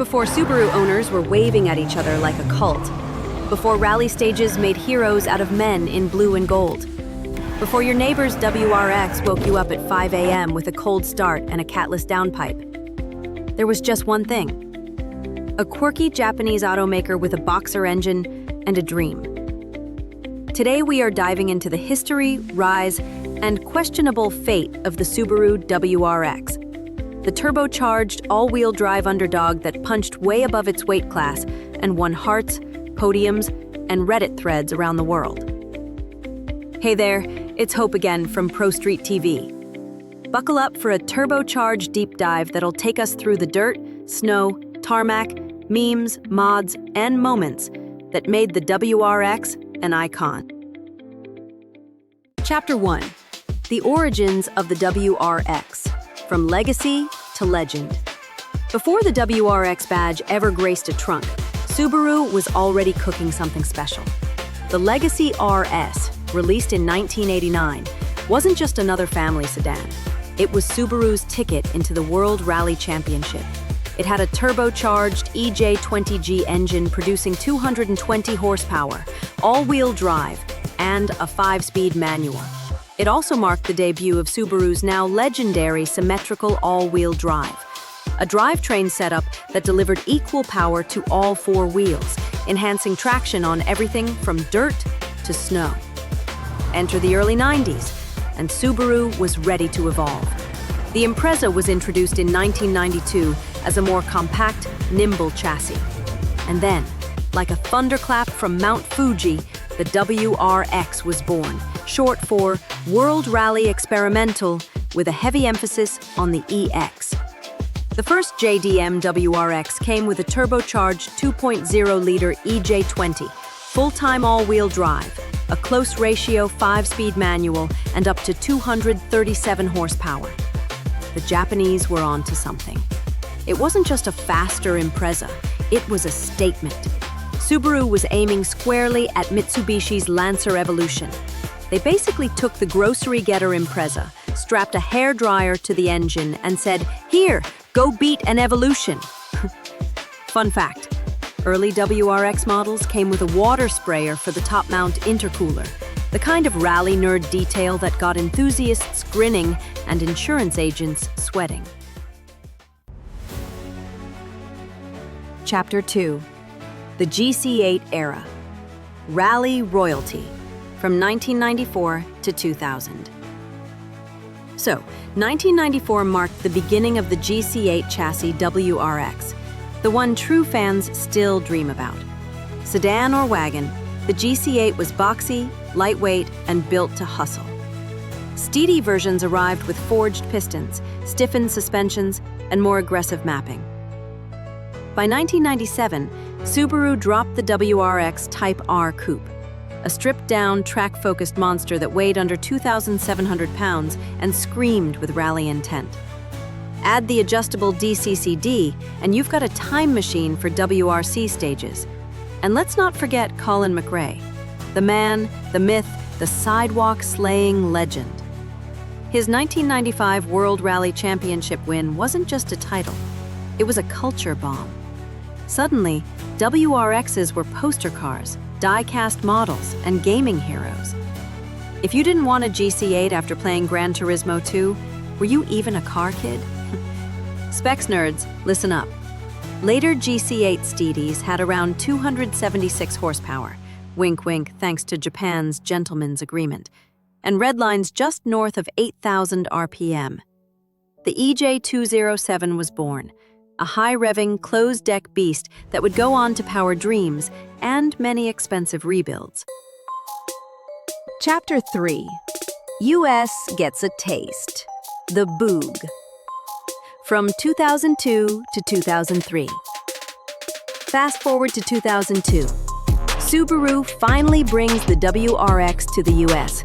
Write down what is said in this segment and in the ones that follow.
before Subaru owners were waving at each other like a cult, before rally stages made heroes out of men in blue and gold, before your neighbor's WRX woke you up at 5 a.m. with a cold start and a catless downpipe. There was just one thing: a quirky Japanese automaker with a boxer engine and a dream. Today we are diving into the history, rise, and questionable fate of the Subaru WRX, the turbocharged, all-wheel drive underdog that punched way above its weight class and won hearts, podiums, and Reddit threads around the world. Hey there, it's Hope again from Pro Street TV. Buckle up for a turbocharged deep dive that'll take us through the dirt, snow, tarmac, memes, mods, and moments that made the WRX an icon. Chapter 1. The origins of the WRX, from legacy to legend. Before the WRX badge ever graced a trunk, Subaru was already cooking something special. The Legacy RS, released in 1989, wasn't just another family sedan. It was Subaru's ticket into the World Rally Championship. It had a turbocharged EJ20G engine producing 220 horsepower, all-wheel drive, and a 5-speed manual. It also marked the debut of Subaru's now legendary symmetrical all-wheel drive, a drivetrain setup that delivered equal power to all four wheels, enhancing traction on everything from dirt to snow. Enter the early 90s, and Subaru was ready to evolve. The Impreza was introduced in 1992 as a more compact, nimble chassis. And then, like a thunderclap from Mount Fuji, the WRX was born, short for World Rally Experimental, with a heavy emphasis on the EX. The first JDM WRX came with a turbocharged 2.0-liter EJ20, full-time all-wheel drive, a close ratio 5-speed manual, and up to 237 horsepower. The Japanese were onto something. It wasn't just a faster Impreza, it was a statement. Subaru was aiming squarely at Mitsubishi's Lancer Evolution. They basically took the grocery-getter Impreza, strapped a hairdryer to the engine, and said, "Here, go beat an Evolution." Fun fact, early WRX models came with a water sprayer for the top-mount intercooler, the kind of rally nerd detail that got enthusiasts grinning and insurance agents sweating. Chapter 2. The GC8 Era. Rally Royalty, from 1994 to 2000. So, 1994 marked the beginning of the GC8 chassis WRX, the one true fans still dream about. Sedan or wagon, the GC8 was boxy, lightweight, and built to hustle. Steedy versions arrived with forged pistons, stiffened suspensions, and more aggressive mapping. By 1997, Subaru dropped the WRX Type R Coupe, a stripped-down, track-focused monster that weighed under 2,700 pounds and screamed with rally intent. Add the adjustable DCCD, and you've got a time machine for WRC stages. And let's not forget Colin McRae, the man, the myth, the sidewalk-slaying legend. His 1995 World Rally Championship win wasn't just a title, it was a culture bomb. Suddenly, WRXs were poster cars, die-cast models, and gaming heroes. If you didn't want a GC8 after playing Gran Turismo 2, were you even a car kid? Specs nerds, listen up. Later GC8 Steedies had around 276 horsepower, wink wink thanks to Japan's gentleman's agreement, and redlines just north of 8,000 RPM. The EJ207 was born, a high-revving, closed-deck beast that would go on to power dreams and many expensive rebuilds. Chapter 3. US gets a taste. The Boog. From 2002 to 2003. Fast forward to 2002. Subaru finally brings the WRX to the US.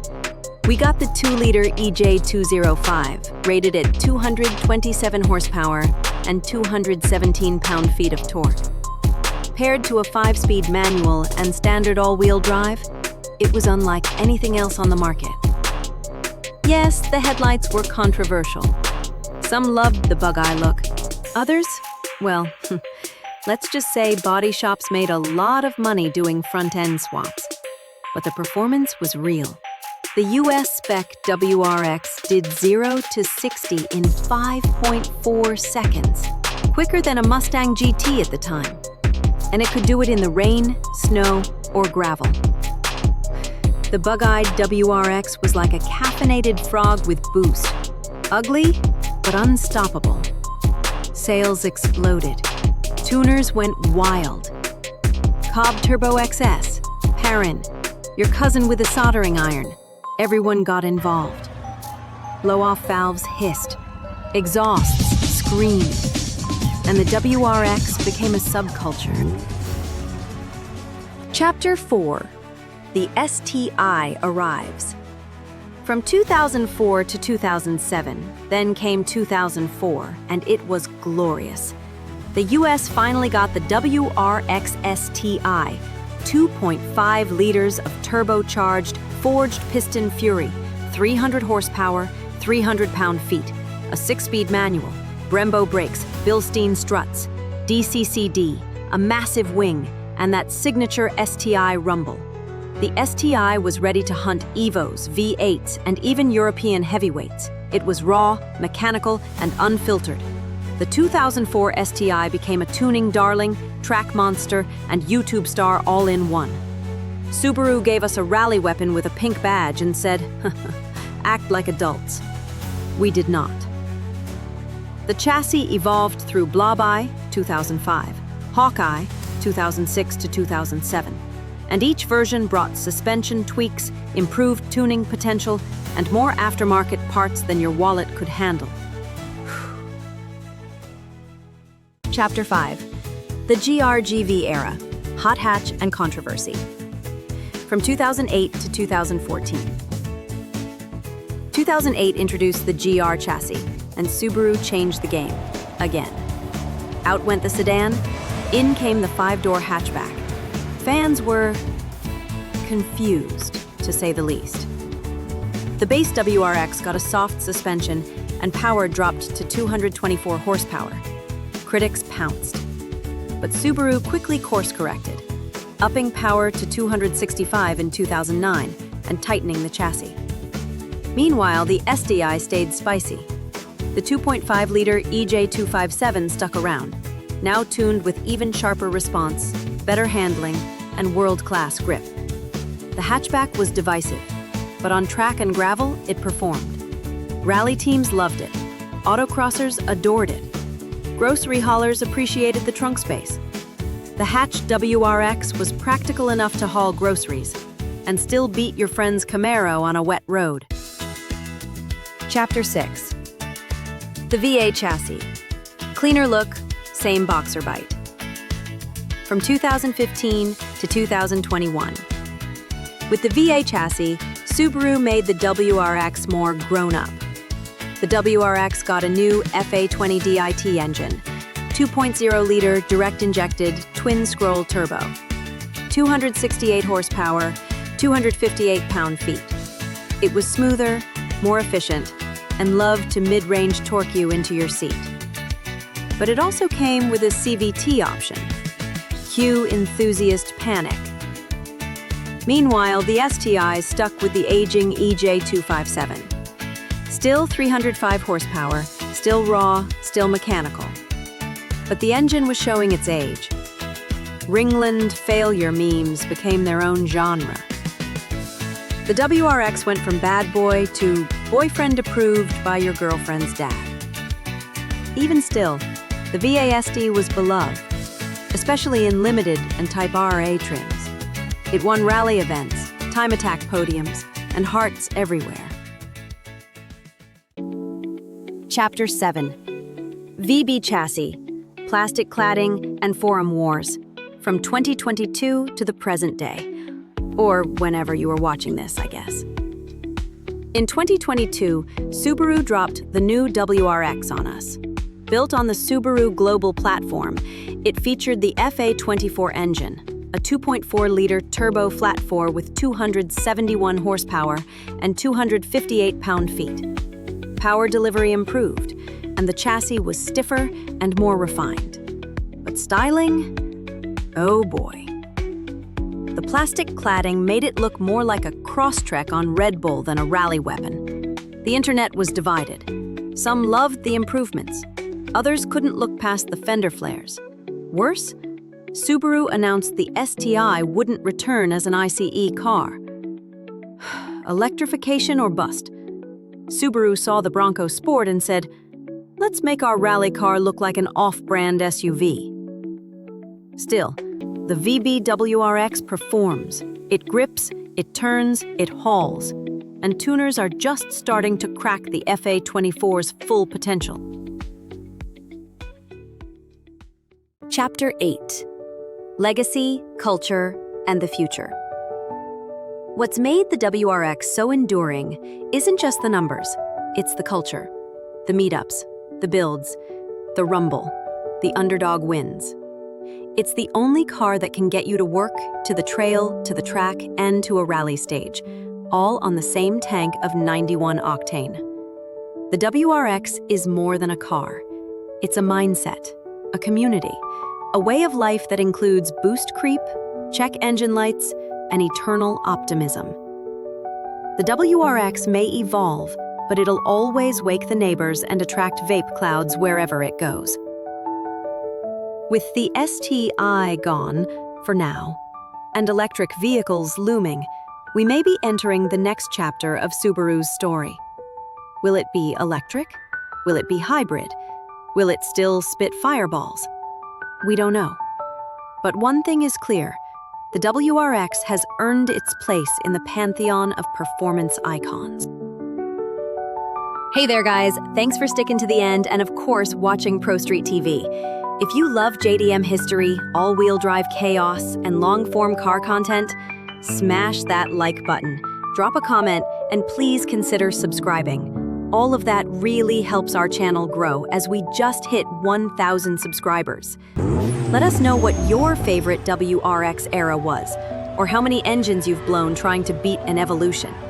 We got the 2-liter EJ205, rated at 227 horsepower and 217 pound-feet of torque. Paired to a 5-speed manual and standard all-wheel drive, it was unlike anything else on the market. Yes, the headlights were controversial. Some loved the bug-eye look. Others, well, Let's just say body shops made a lot of money doing front-end swaps. But the performance was real. The US spec WRX did 0 to 60 in 5.4 seconds, quicker than a Mustang GT at the time. And it could do it in the rain, snow, or gravel. The bug-eyed WRX was like a caffeinated frog with boost. Ugly, but unstoppable. Sales exploded. Tuners went wild. Cobb Turbo XS, Perrin, your cousin with a soldering iron. Everyone got involved. Blow-off valves hissed. Exhausts screamed. And the WRX became a subculture. Chapter 4. The STI arrives. From 2004 to 2007, then came 2004, and it was glorious. The US finally got the WRX STI, 2.5 liters of turbocharged, forged piston fury, 300 horsepower, 300 pound-feet, a 6-speed manual, Brembo brakes, Bilstein struts, DCCD, a massive wing, and that signature STI rumble. The STI was ready to hunt Evos, V8s, and even European heavyweights. It was raw, mechanical, and unfiltered. The 2004 STI became a tuning darling, track monster, and YouTube star all in one. Subaru gave us a rally weapon with a pink badge and said, act like adults. We did not. The chassis evolved through Blob-Eye, 2005, Hawkeye, 2006 to 2007. And each version brought suspension tweaks, improved tuning potential, and more aftermarket parts than your wallet could handle. Chapter 5. The GRGV era, hot hatch and controversy. From 2008 to 2014. 2008 introduced the GR chassis, and Subaru changed the game, again. Out went the sedan, in came the 5-door hatchback. Fans were confused, to say the least. The base WRX got a soft suspension and power dropped to 224 horsepower. Critics pounced. But Subaru quickly course-corrected, upping power to 265 in 2009 and tightening the chassis. Meanwhile, the STI stayed spicy. The 2.5-liter EJ257 stuck around, now tuned with even sharper response, better handling, and world-class grip. The hatchback was divisive, but on track and gravel, it performed. Rally teams loved it. Autocrossers adored it. Grocery haulers appreciated the trunk space. The hatched WRX was practical enough to haul groceries and still beat your friend's Camaro on a wet road. Chapter 6. The VA chassis. Cleaner look, same boxer bite. From 2015 to 2021. With the VA chassis, Subaru made the WRX more grown-up. The WRX got a new FA20 DIT engine, 2.0-liter direct-injected twin-scroll turbo, 268 horsepower, 258 pound-feet. It was smoother, more efficient, and loved to mid-range torque you into your seat. But it also came with a CVT option. Cue enthusiast panic. Meanwhile, the STI stuck with the aging EJ257. Still 305 horsepower, still raw, still mechanical. But the engine was showing its age. Ringland failure memes became their own genre. The WRX went from bad boy to boyfriend approved by your girlfriend's dad. Even still, the VASD was beloved, especially in limited and Type RA trims. It won rally events, time attack podiums, and hearts everywhere. Chapter 7. VB chassis, plastic cladding, and forum wars, from 2022 to the present day. Or whenever you were watching this, I guess. In 2022, Subaru dropped the new WRX on us. Built on the Subaru Global platform, it featured the FA24 engine, a 2.4-liter turbo flat-4 with 271 horsepower and 258 pound-feet. Power delivery improved, and the chassis was stiffer and more refined. But styling? Oh boy. The plastic cladding made it look more like a crosstrek on Red Bull than a rally weapon. The internet was divided. Some loved the improvements. Others couldn't look past the fender flares. Worse, Subaru announced the STI wouldn't return as an ICE car. Electrification or bust? Subaru saw the Bronco Sport and said, "Let's make our rally car look like an off-brand SUV." Still, the VB WRX performs. It grips, it turns, it hauls. And tuners are just starting to crack the FA24's full potential. Chapter 8. Legacy, Culture, and the Future. What's made the WRX so enduring isn't just the numbers, it's the culture. The meetups, the builds, the rumble, the underdog wins. It's the only car that can get you to work, to the trail, to the track, and to a rally stage, all on the same tank of 91 octane. The WRX is more than a car. It's a mindset, a community, a way of life that includes boost creep, check engine lights, and eternal optimism. The WRX may evolve, but it'll always wake the neighbors and attract vape clouds wherever it goes. With the STI gone, for now, and electric vehicles looming, we may be entering the next chapter of Subaru's story. Will it be electric? Will it be hybrid? Will it still spit fireballs? We don't know. But one thing is clear. The WRX has earned its place in the pantheon of performance icons. Hey there, guys. Thanks for sticking to the end and, of course, watching Pro Street TV. If you love JDM history, all-wheel drive chaos, and long-form car content, smash that like button, drop a comment, and please consider subscribing. All of that really helps our channel grow as we just hit 1,000 subscribers. Let us know what your favorite WRX era was, or how many engines you've blown trying to beat an evolution.